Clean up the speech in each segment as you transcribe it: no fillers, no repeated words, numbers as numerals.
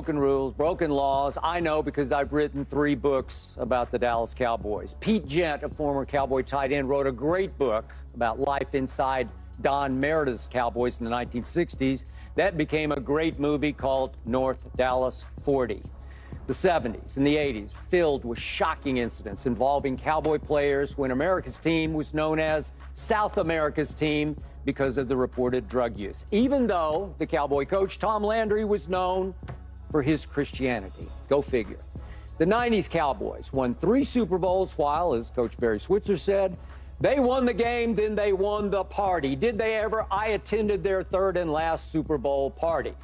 Broken rules, broken laws. I know because I've written 3 books about the Dallas Cowboys. Pete Gent, a former Cowboy tight end, wrote a great book about life inside Don Meredith's Cowboys in the 1960s. That became a great movie called North Dallas 40. The 70s and the 80s filled with shocking incidents involving Cowboy players when America's team was known as South America's team because of the reported drug use, even though the Cowboy coach Tom Landry was known for his Christianity. Go figure. The 90s Cowboys won 3 Super Bowls while, as Coach Barry Switzer said, they won the game, then they won the party. Did they ever? I attended their 3rd and last Super Bowl party.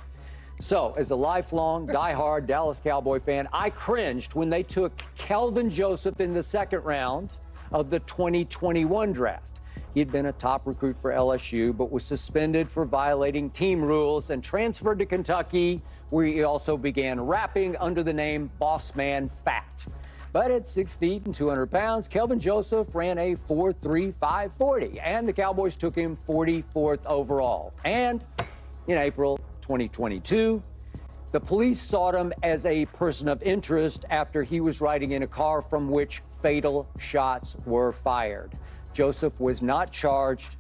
So, as a lifelong, diehard Dallas Cowboy fan, I cringed when they took Kelvin Joseph in the 2nd round of the 2021 draft. He'd been a top recruit for LSU, but was suspended for violating team rules and transferred to Kentucky, where he also began rapping under the name Boss Man Fat. But at 6 feet and 200 pounds, Kelvin Joseph ran a 4.35 40, and the Cowboys took him 44th overall. And in April 2022, the police sought him as a person of interest after he was riding in a car from which fatal shots were fired. Joseph was not charged,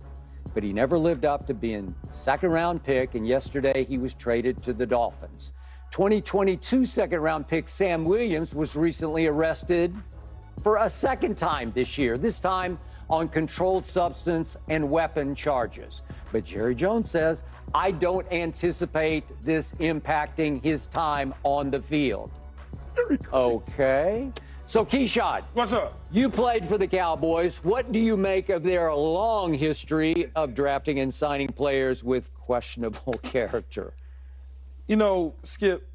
but he never lived up to being 2nd-round pick, and yesterday he was traded to the Dolphins. 2022 2nd-round pick Sam Williams was recently arrested for a 2nd time this year, this time on controlled substance and weapon charges. But Jerry Jones says, I don't anticipate this impacting his time on the field. Okay. So, Keyshawn. What's up? You played for the Cowboys. What do you make of their long history of drafting and signing players with questionable character? You know, Skip,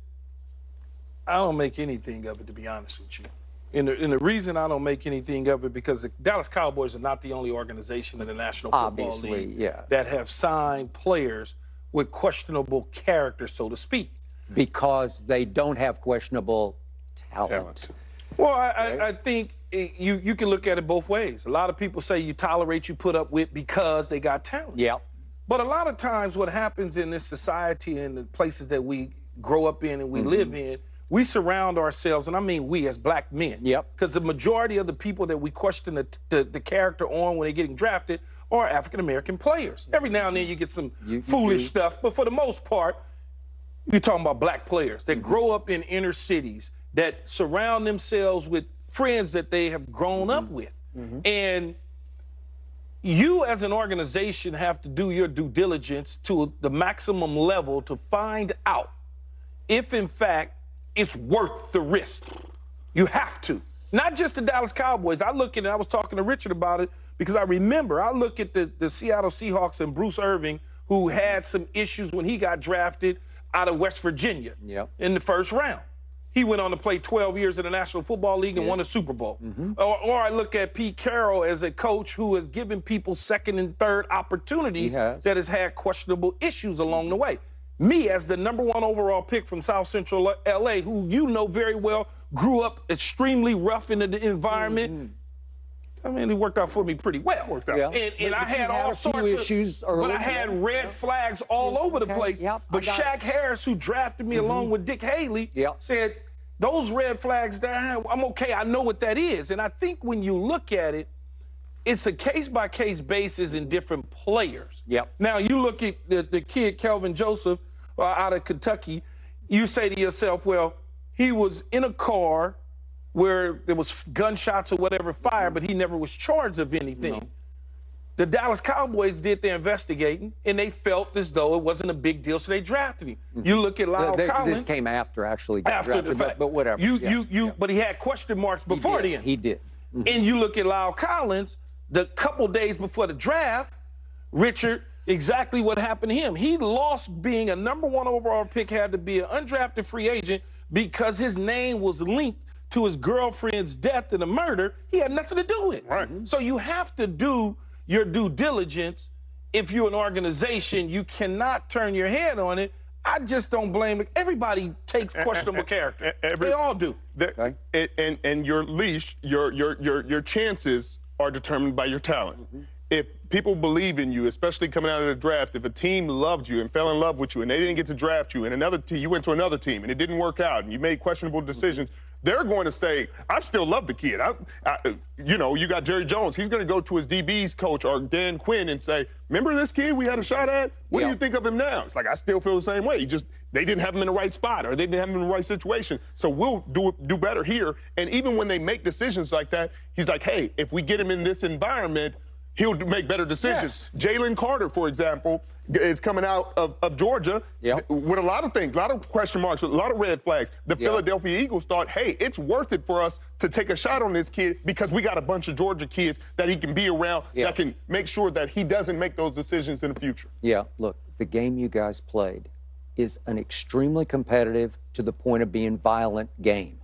I don't make anything of it, to be honest with you. And the reason I don't make anything of it, because the Dallas Cowboys are not the only organization in the National Football League that have signed players with questionable character, so to speak. Because they don't have questionable talent. Well, I think you can look at it both ways. A lot of people say you tolerate, you put up with because they got talent. Yeah. But a lot of times what happens in this society and the places that we grow up in and we live in, we surround ourselves, and I mean we as black men. Yep. Because the majority of the people that we question the character on when they're getting drafted are African-American players. Every now and then you get some foolish stuff, but for the most part, you're talking about black players that grow up in inner cities, that surround themselves with friends that they have grown up with. And you as an organization have to do your due diligence to the maximum level to find out if, in fact, it's worth the risk. You have to. Not just the Dallas Cowboys. I look at it, I was talking to Richard about it, because I remember, I look at the Seattle Seahawks and Bruce Irving, who had some issues when he got drafted out of West Virginia in the 1st round. He went on to play 12 years in the National Football League and won a Super Bowl. Or I look at Pete Carroll as a coach who has given people 2nd and 3rd opportunities that has had questionable issues along the way. Me, as the #1 overall pick from South Central LA, who you know very well, grew up extremely rough in the environment. I mean, it worked out for me pretty well. And I had all sorts of issues, but I had red flags all over the place. But Shaq Harris, who drafted me along with Dick Haley, said, those red flags, I'm okay, I know what that is. And I think when you look at it, it's a case-by-case basis in different players. Now, you look at the kid, Kelvin Joseph, out of Kentucky, you say to yourself, well, he was in a car where there was gunshots or whatever fired, but he never was charged of anything. The Dallas Cowboys did their investigating, and they felt as though it wasn't a big deal, so they drafted him. You look at Lyle Collins. This came after, actually. After the fact. But whatever. But he had question marks before then. He did. And you look at Lyle Collins, the couple days before the draft, Richard, exactly what happened to him. He lost being a #1 overall pick, had to be an undrafted free agent because his name was linked to his girlfriend's death and a murder. He had nothing to do with it. So you have to do your due diligence. If you're an organization, you cannot turn your head on it. I just don't blame it. Everybody takes questionable character. They all do. And your leash, your chances are determined by your talent. if people believe in you, especially coming out of the draft, if a team loved you and fell in love with you and they didn't get to draft you and another team, you went to another team and it didn't work out and you made questionable decisions, they're going to say, I still love the kid. You know, you got Jerry Jones. He's going to go to his DB's coach or Dan Quinn and say, remember this kid we had a shot at? What do you think of him now? It's like, I still feel the same way. They didn't have him in the right spot or they didn't have him in the right situation. So we'll do better here. And even when they make decisions like that, he's like, hey, if we get him in this environment, he'll make better decisions. Yes. Jalen Carter, for example, is coming out of Georgia with a lot of things, a lot of question marks, a lot of red flags. The Philadelphia Eagles thought, hey, it's worth it for us to take a shot on this kid because we got a bunch of Georgia kids that he can be around that can make sure that he doesn't make those decisions in the future. Yeah, look, the game you guys played is an extremely competitive, to the point of being violent game.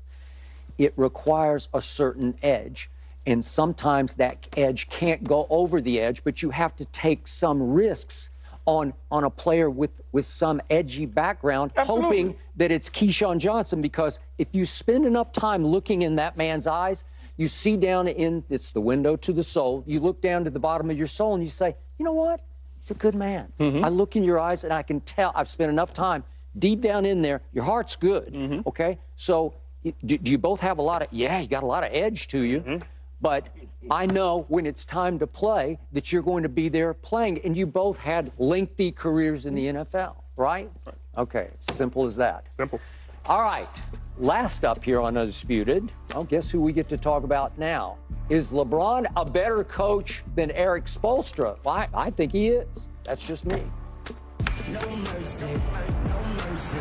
It requires a certain edge. And sometimes that edge can't go over the edge, but you have to take some risks on a player with some edgy background, hoping that it's Keyshawn Johnson, because if you spend enough time looking in that man's eyes, you see down in, it's the window to the soul, you look down to the bottom of your soul and you say, you know what? He's a good man. I look in your eyes and I can tell, I've spent enough time deep down in there, your heart's good, okay? So do you both have a lot of, you got a lot of edge to you. But I know when it's time to play that you're going to be there playing, and you both had lengthy careers in the NFL, right? Okay, it's simple as that. Simple. All right, last up here on Undisputed, well, guess who we get to talk about now? Is LeBron a better coach than Eric Spoelstra? Well, I think he is. That's just me. No mercy, no mercy.